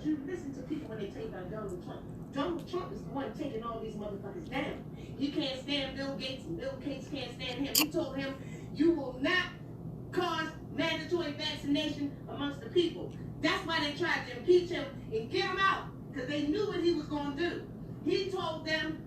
you listen to people when they take about Donald Trump. Donald Trump is the one taking all these motherfuckers down. He can't stand Bill Gates, and Bill Gates can't stand him. He told him, you will not cause mandatory vaccination amongst the people. That's why they tried to impeach him and get him out, because they knew what he was going to do. He told them,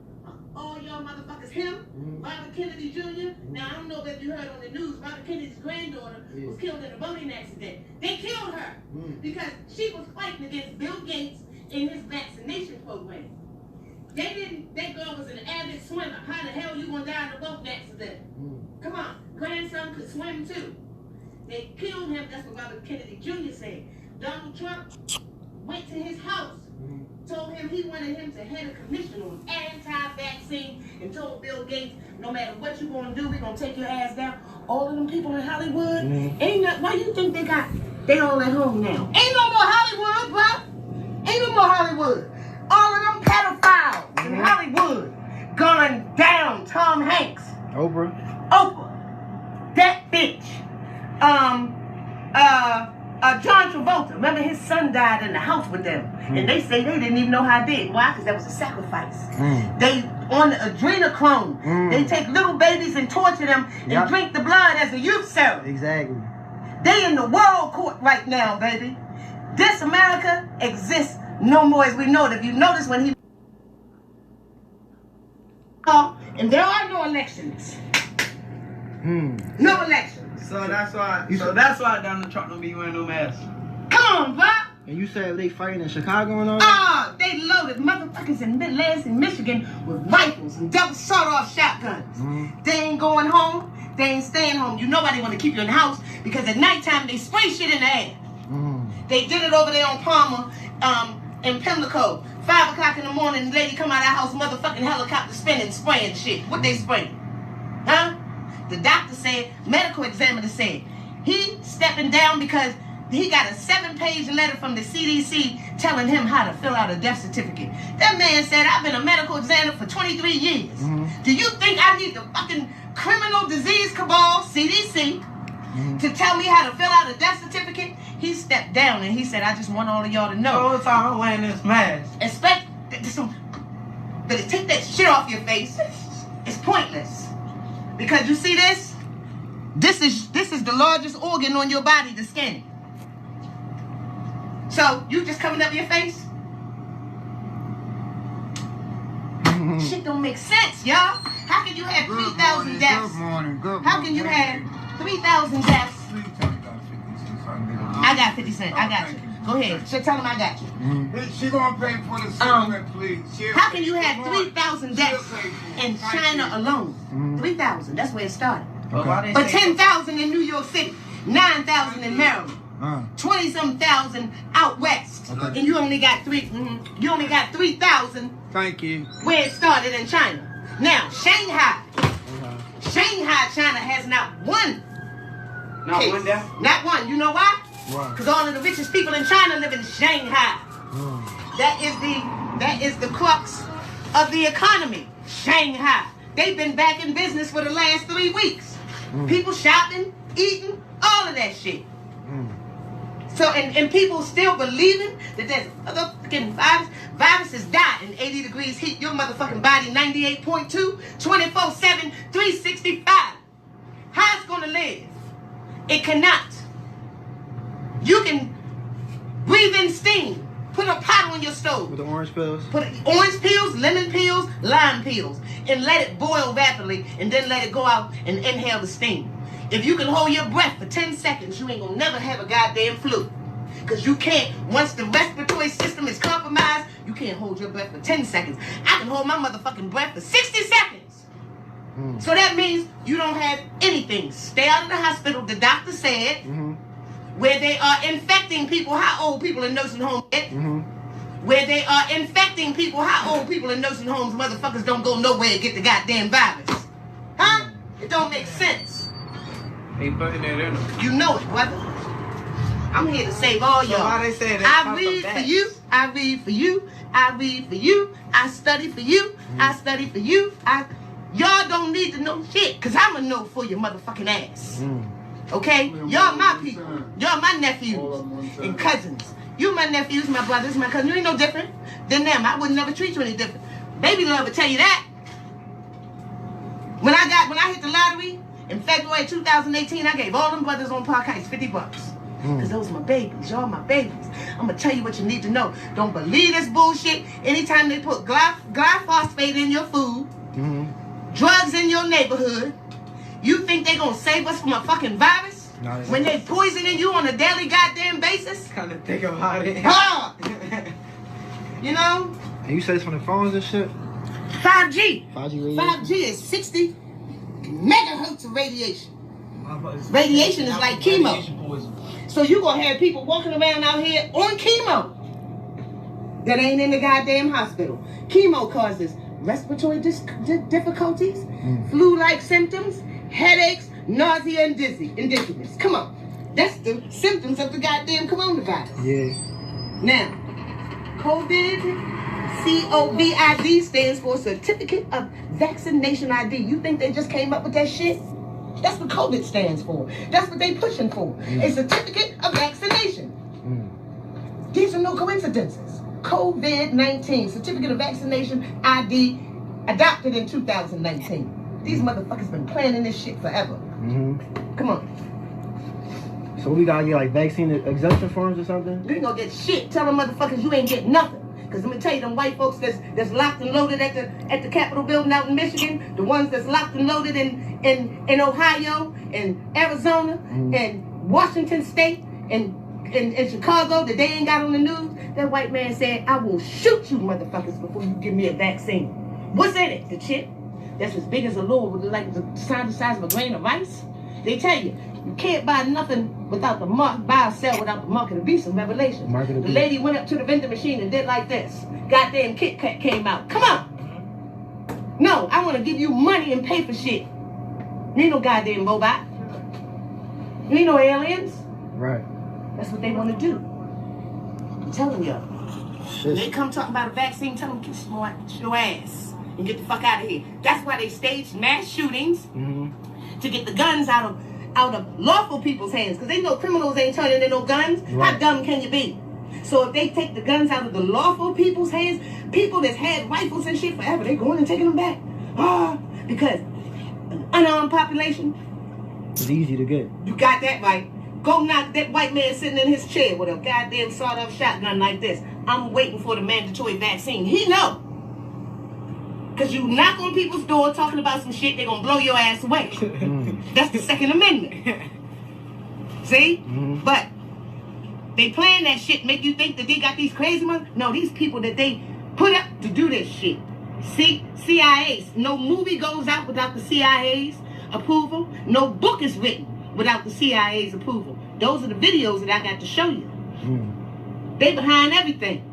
all y'all motherfuckers, him, Robert Kennedy Jr. Now, I don't know if you heard on the news, Robert Kennedy's granddaughter was killed in a boating accident. They killed her because she was fighting against Bill Gates in his vaccination program. That girl was an avid swimmer. How the hell you gonna die in a boat accident? Come on, grandson could swim too. They killed him, that's what Robert Kennedy Jr. said. Donald Trump went to his house, told him he wanted him to head a commission on anti-vaccine, and told Bill Gates, no matter what you're gonna do, we're gonna take your ass down. All of them people in Hollywood, why you think they all at home now? Ain't no more Hollywood, bro. Ain't no more Hollywood. All of them pedophiles in Hollywood going down. Tom Hanks. Oprah. That bitch. John Travolta. Remember his son died in the house with them. And they say they didn't even know how it did. Why? Because that was a sacrifice. They on the adrenochrome. They take little babies and torture them and drink the blood as a youth serum. Exactly. They in the world court right now, baby. This America exists no more as we know it. If you notice when he... and there are no elections. No elections. So that's why Donald Trump don't be wearing no mask. Come on, bro. And you said they fighting in Chicago and all that? They loaded motherfuckers in Lansing, Michigan with rifles and double sawed-off shotguns. They ain't going home. They ain't staying home. You know why they want to keep you in the house? Because at nighttime they spray shit in the air. They did it over there on Palmer, in Pimlico. 5 o'clock in the morning, the lady come out of the house, motherfucking helicopter spinning, spraying shit. What they spraying? Huh? The doctor said, medical examiner said, he stepping down because he got a 7-page letter from the CDC telling him how to fill out a death certificate. That man said, I've been a medical examiner for 23 years. Do you think I need the fucking criminal disease cabal, CDC, to tell me how to fill out a death certificate? He stepped down and he said, I just want all of y'all to know. All the time I'm wearing this mask. But take that shit off your face. It's pointless. Because you see this? This is the largest organ on your body, the skin. So, you just covering up your face? Shit don't make sense, y'all. How can you have 3,000 deaths? Good morning. How can you have 3,000 deaths? I got 50 cents. I got you. Go ahead. So tell him I got you. She gonna pay for the cigarette, please. How can you have 3,000 deaths in China alone? 3,000. That's where it started. But 10,000 in New York City, 9,000 in Maryland, 20-some thousand out west, and you only got 3,000. Thank you. Where it started in China. Now Shanghai, China has not one. Not case. one death. Not one. You know why? Because all of the richest people in China live in Shanghai. That is the crux of the economy. Shanghai. They've been back in business for the last 3 weeks. People shopping, eating, all of that shit. So, and people still believing that there's other fucking viruses die in 80 degrees heat. Your motherfucking body, 98.2, 24/7, 365. How it's gonna live? It cannot. You can breathe in steam. Put a pot on your stove. With the orange pills? Put orange peels, lemon peels, lime peels, and let it boil rapidly, and then let it go out and inhale the steam. If you can hold your breath for 10 seconds, you ain't gonna never have a goddamn flu. Because you can't, once the respiratory system is compromised, you can't hold your breath for 10 seconds. I can hold my motherfucking breath for 60 seconds. So that means you don't have anything. Stay out of the hospital, the doctor said, where they are infecting people. How old people in nursing homes get? Where they are infecting people. How old people in nursing homes, motherfuckers don't go nowhere to get the goddamn virus. Huh? It don't make sense. They putting it in them. You know it, brother. I'm here to save all y'all. So why they say that? I read for you. I read for you. I read for you. I study for you. I study for you. Y'all don't need to know shit, because I'm going to know for your motherfucking ass. Okay? Y'all my people. Y'all my nephews and cousins. You my nephews, my brothers, my cousins. You ain't no different than them. I would never treat you any different. Baby love will tell you that. When I hit the lottery in February 2018, I gave all them brothers on Park Heights $50. Because those are my babies. Y'all my babies. I'm going to tell you what you need to know. Don't believe this bullshit. Anytime they put glyphosate in your food, drugs in your neighborhood, you think they going to save us from a fucking virus? No, when they poisoning you on a daily goddamn basis? Kind of think about it. You know? And you said it's from the phones and shit? 5G. 5G radiation? 5G is 60 megahertz of radiation. Radiation is like chemo. So you gonna have people walking around out here on chemo that ain't in the goddamn hospital. Chemo causes respiratory difficulties, flu-like symptoms, headaches, nausea, and dizziness. Come on. That's the symptoms of the goddamn coronavirus. Yeah. Now, COVID, COVID stands for Certificate of Vaccination ID. You think they just came up with that shit? That's what COVID stands for. That's what they pushing for. A certificate of vaccination. These are no coincidences. COVID-19, Certificate of Vaccination ID, adopted in 2019. These motherfuckers been planning this shit forever. Come on. So we gotta get like vaccine exemption forms or something? You ain't gonna get shit. Tell them motherfuckers you ain't getting nothing. Because let me tell you, them white folks that's locked and loaded at the Capitol building out in Michigan, the ones that's locked and loaded in Ohio and Arizona and Washington State and Chicago that they ain't got on the news, that white man said, I will shoot you motherfuckers before you give me a vaccine. What's in it? The chip that's as big as a little, like the size of a grain of rice? They tell you, you can't buy nothing without the mark, buy or sell without the mark of the beast. Some revelations. The lady went up to the vending machine and did like this. Goddamn Kit Kat came out. Come on. No, I want to give you money and pay for shit. You ain't no goddamn robot. You ain't no aliens. Right. That's what they want to do. I'm telling y'all. When they come talking about a vaccine, tell them get your ass and get the fuck out of here. That's why they staged mass shootings to get the guns out of lawful people's hands, because they know criminals ain't turning in no guns. Right. How dumb can you be? So if they take the guns out of the lawful people's hands, people that's had rifles and shit forever, they going and taking them back. Because an unarmed population, it's easy to get. you got that right. Go knock that white man sitting in his chair with a goddamn sawed-off shotgun like this. I'm waiting for the mandatory vaccine. He know. Because you knock on people's door talking about some shit, they're going to blow your ass away. That's the Second Amendment. See? But they playing that shit, make you think that they got these crazy ones. No, these people that they put up to do this shit. See? CIA's. No movie goes out without the CIA's approval. No book is written without the CIA's approval. Those are the videos that I got to show you. They behind everything.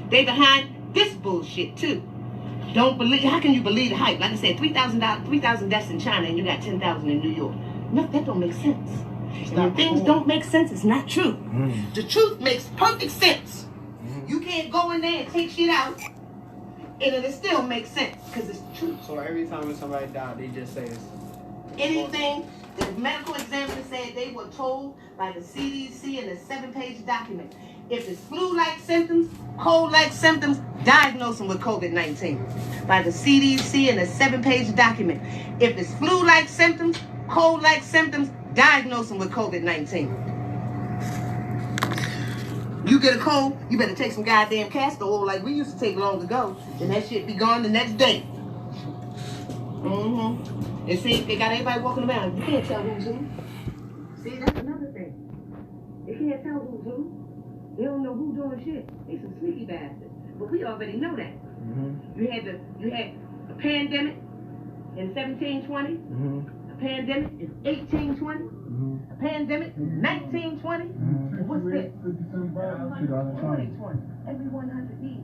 They behind this bullshit too. Don't believe. How can you believe the hype? Like I said, 3,000 deaths in China, and you got 10,000 in New York. No, that don't make sense. And when things don't make sense, it's not true. The truth makes perfect sense. You can't go in there and take shit out, and it still makes sense because it's true. So every time somebody died, they just say it's anything. The medical examiner said they were told by the CDC in a 7-page document. If it's flu-like symptoms, cold-like symptoms, diagnose them with COVID-19. By the CDC in a 7-page document. If it's flu-like symptoms, cold-like symptoms, diagnose them with COVID-19. You get a cold, you better take some goddamn castor oil like we used to take long ago, and that shit be gone the next day. And see, they got everybody walking around. You can't tell who's who. See, that's another thing. They can't tell who's who. They don't know who's doing shit. They some sneaky bastards. But we already know that. You had a pandemic in 1720, a pandemic in 1820, a pandemic in 1920. And what's this? 2020. Every 100 years.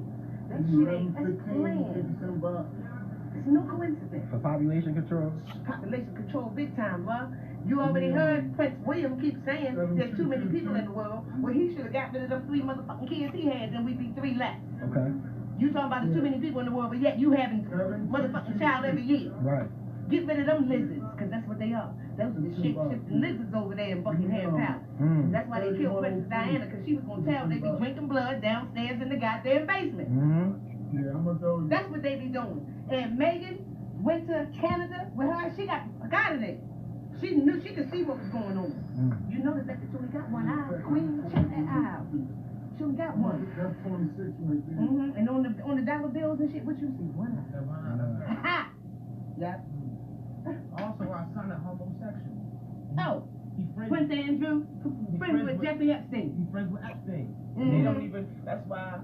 That shit ain't, that's planned. It's no coincidence. For population control? Population control big time, bro. You already heard Prince William keep saying there's too many people in the world. Well, he should have got rid of them 3 motherfucking kids he had, then we'd be 3 left. Okay. You talking about there's too many people in the world, but yet you having motherfucking child every year. Right. Get rid of them lizards, because that's what they are. Those are the shit-shifting lizards over there in Buckingham Palace. That's why they killed Princess Diana, because she was going to tell they be drinking blood downstairs in the goddamn basement. Yeah, I'm gonna go. That's what they be doing. And Megan went to Canada with her. She got out of there. She knew she could see what was going on. You notice that she only got one eye. Queen, check that eye out. She only got one. That's 26 right there. And on the dollar bills and shit, what you see? One eye. That one eye. Ha! Yep. Also, our son is homosexual. Oh, He friends. Prince Andrew, friends with Jeffrey Epstein. He friends with Epstein. They don't even. That's why.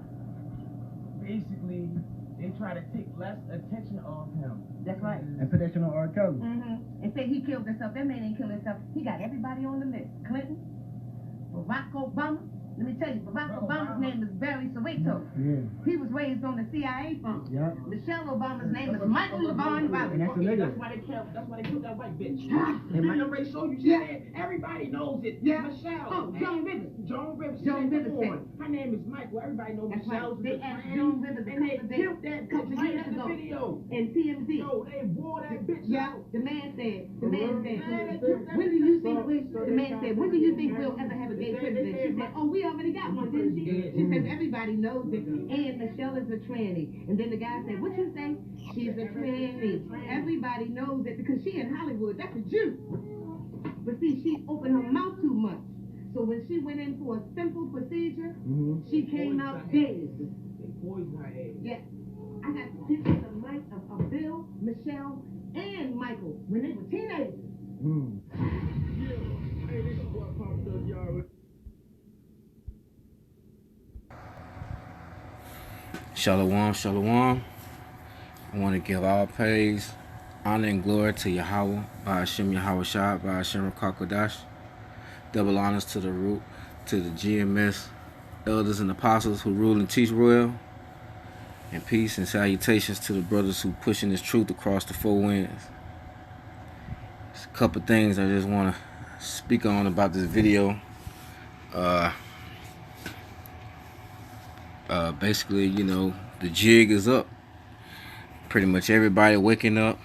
Basically, they try to take less attention off him. That's right. And put that shit on R. Kelly. And say he killed himself. That man ain't killed himself. He got everybody on the list. Clinton, Barack Obama. Let me tell you, Barack Obama's name is Barry Soweto. Yeah. He was raised on the CIA phone. Yeah. Michelle Obama's name is Michael LaVon And Wallace. that's the nigga. That's why they killed. That's why they killed that white bitch. They might- I already showed you. She said everybody knows it. Yeah. Michelle. Oh, Joan Rivers. Joan Rivers. Joan She said, Rivers "Come said on." Her name is Michael. Everybody knows That's Michelle's right. They the asked friend. Joan Rivers And they killed that bitch couple right years in the ago. video. And TMZ. Yo, they wore that bitch Yeah, out. the man said, when do you think we'll ever have a gay president? She said, oh, we already got one, didn't she? She said, everybody knows it, and Michelle is a tranny. And then the guy said, what you say? She's a tranny. Everybody knows it because she in Hollywood, that's a Jew. But see, she opened her mouth too much. So when she went in for a simple procedure, she came out dead. They poisoned her head. Yeah. I got pictures of Mike, of Bill, Michelle, and Michael when they were teenagers. Hey, this is what popped up, y'all. Shalom, shalom. I want to give all praise, honor, and glory to Yahweh, by Hashem Yahweh Shah, by Hashem Rakakodash. Double honors to the root, to the GMS elders and apostles who rule and teach royal. And peace and salutations to the brothers who pushing this truth across the four winds. There's a couple things I just want to speak on about this video. Basically, you know, the jig is up. Pretty much everybody waking up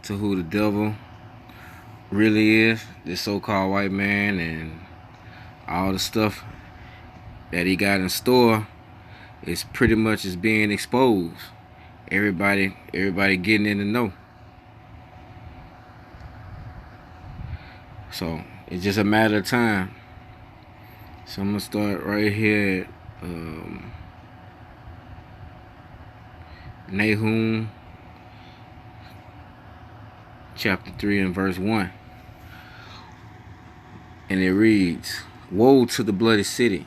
to who the devil really is, this so-called white man, and all the stuff that he got in store is pretty much is being exposed. Everybody getting in the know. So it's just a matter of time. So I'm gonna start right here at Nahum chapter 3 and verse 1. And it reads, woe to the bloody city.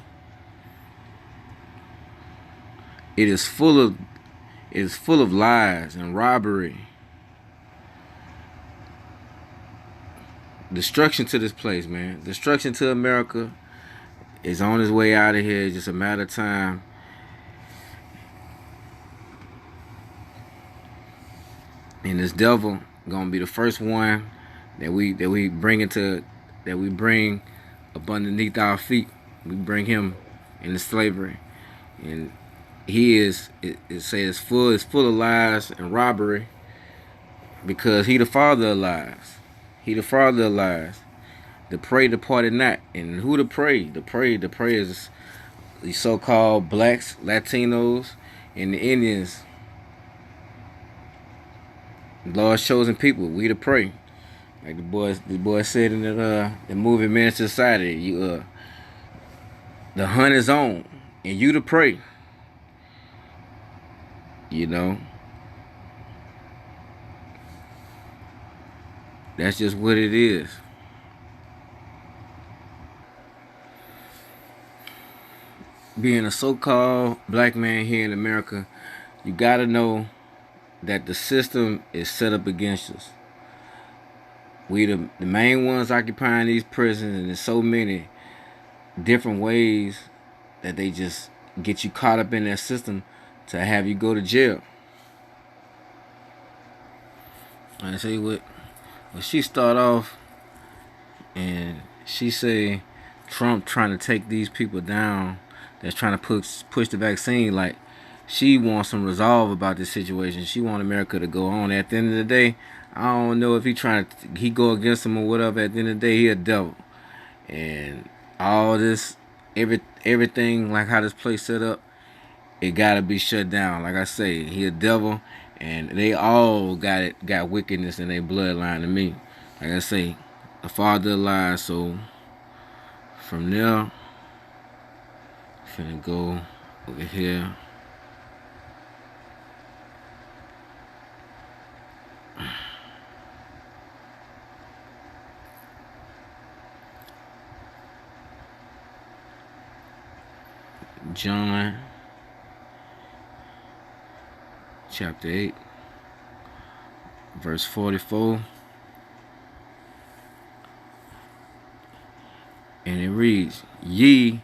It is full of lies and robbery. Destruction to this place, man. Destruction to America is on its way out of here. It's just a matter of time. And this devil gonna be the first one that we bring up underneath our feet. We bring him into slavery, and he is full of lies and robbery, because he the father of lies. He the father of lies. The prey departed not. And who the prey? The prey is the so-called blacks, Latinos, and the Indians. Lord's chosen people. We the prey. Like the boy said in the movie Man Society, you the hunt is on and you the prey. You know. That's just what it is. Being a so-called black man here in America, you gotta know that the system is set up against us. We the main ones occupying these prisons, and there's so many different ways that they just get you caught up in that system to have you go to jail. I say what she start off, and she say Trump trying to take these people down that's trying to push the vaccine, like she wants some resolve about this situation. She want America to go on. At the end of the day, I don't know if he go against him or whatever. At the end of the day, he a devil. And all this, everything like how this place set up, it gotta be shut down. Like I say, he a devil, and they all got wickedness in their bloodline to me. Like I say, the father of lies. So from there, finna go over here. John chapter 8 verse 44, and it reads, ye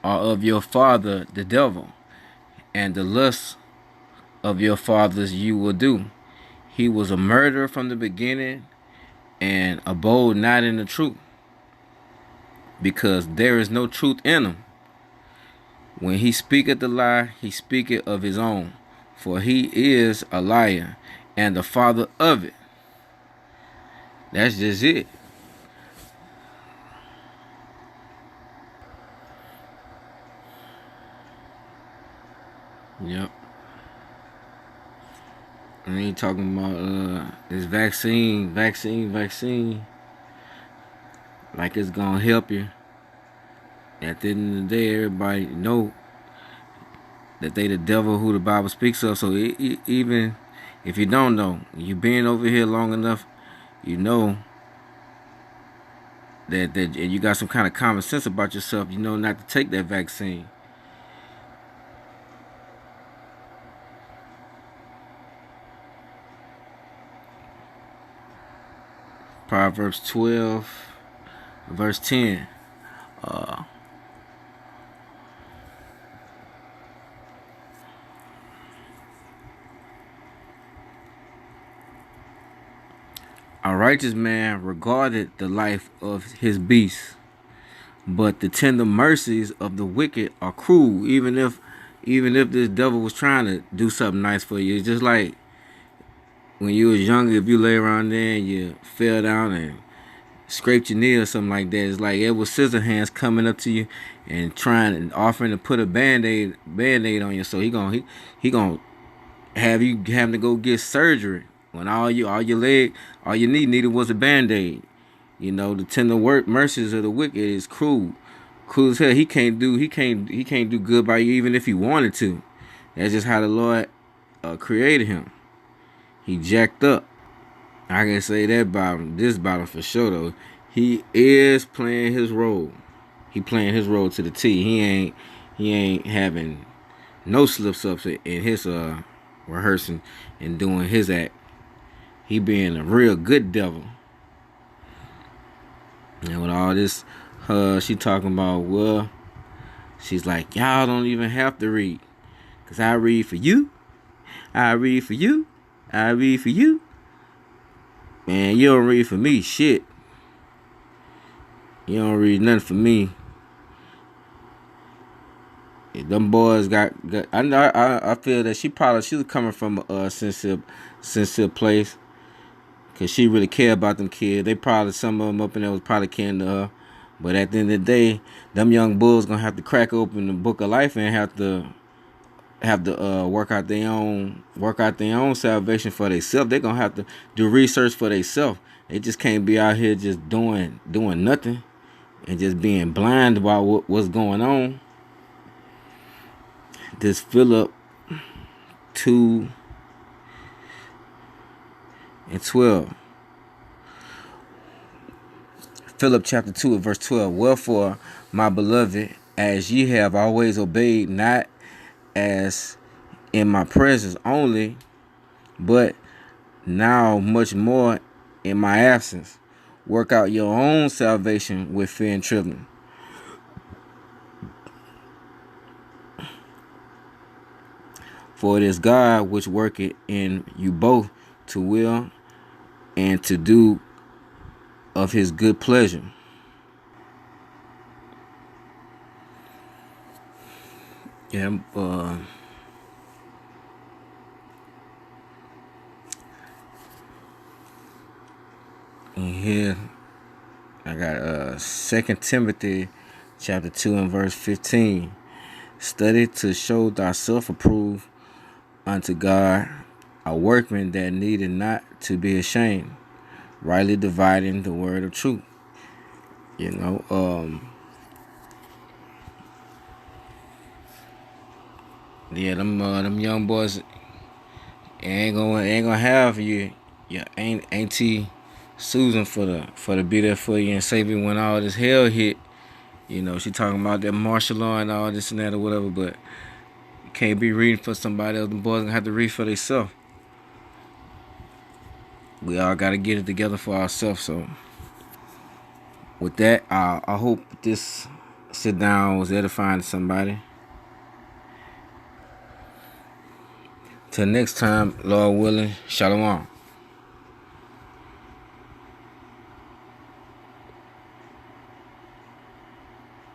are of your father the devil, and the lusts of your fathers you will do. He was a murderer from the beginning, and abode not in the truth, because there is no truth in him. When he speaketh the lie, he speaketh of his own, for he is a liar, and the father of it. That's just it. Yep. And he talking about this vaccine, like it's gonna help you. At the end of the day, everybody know that they the devil who the Bible speaks of. So even if you don't know, you been over here long enough, you know that and you got some kind of common sense about yourself. You know not to take that vaccine. Proverbs 12, verse 10. A righteous man regarded the life of his beast, but the tender mercies of the wicked are cruel. Even if this devil was trying to do something nice for you, it's just like when you was younger. If you lay around there and you fell down and scraped your knee or something like that, it's like Edward Scissorhands coming up to you and trying and offering to put a band-aid on you. So he gonna have you having to go get surgery when all your knee needed was a band-aid. You know, the tender mercies of the wicked is cruel as hell. He can't do good by you even if he wanted to. That's just how the Lord created him. He jacked up. I can say that about this bottom for sure though. He is playing his role. He playing his role to the T. He ain't having no slips ups in his rehearsing and doing his act. He being a real good devil. And with all this, she talking about, well, she's like, y'all don't even have to read, cause I read for you. I read for you. I read for you. Man, you don't read for me, shit. You don't read nothing for me. Them boys got I feel that she was coming from a sincere place, cause she really care about them kids. They probably, some of them up in there was probably caring to her, but at the end of the day, them young bulls gonna have to crack open the book of life and have to work out their own salvation for themselves. They're gonna have to do research for themselves. They just can't be out here just doing nothing and just being blind about what's going on. This Philip 2:12. Philip chapter 2 verse 12. Wherefore, my beloved, as ye have always obeyed, not as in my presence only, but now much more in my absence, work out your own salvation with fear and trembling. For it is God which worketh in you both to will and to do of his good pleasure. Yeah, 2 Timothy chapter 2 and verse 15. Study to show thyself approved unto God, a workman that needed not to be ashamed, rightly dividing the word of truth. You know, yeah, them young boys ain't gonna have your auntie Susan for to be there for you and save you when all this hell hit. You know, she talking about that martial law and all this and that or whatever, but you can't be reading for somebody else. The boys gonna have to read for themselves. We all gotta get it together for ourselves. So with that, I hope this sit down was edifying to somebody. Till next time, Lord willing, Shalom.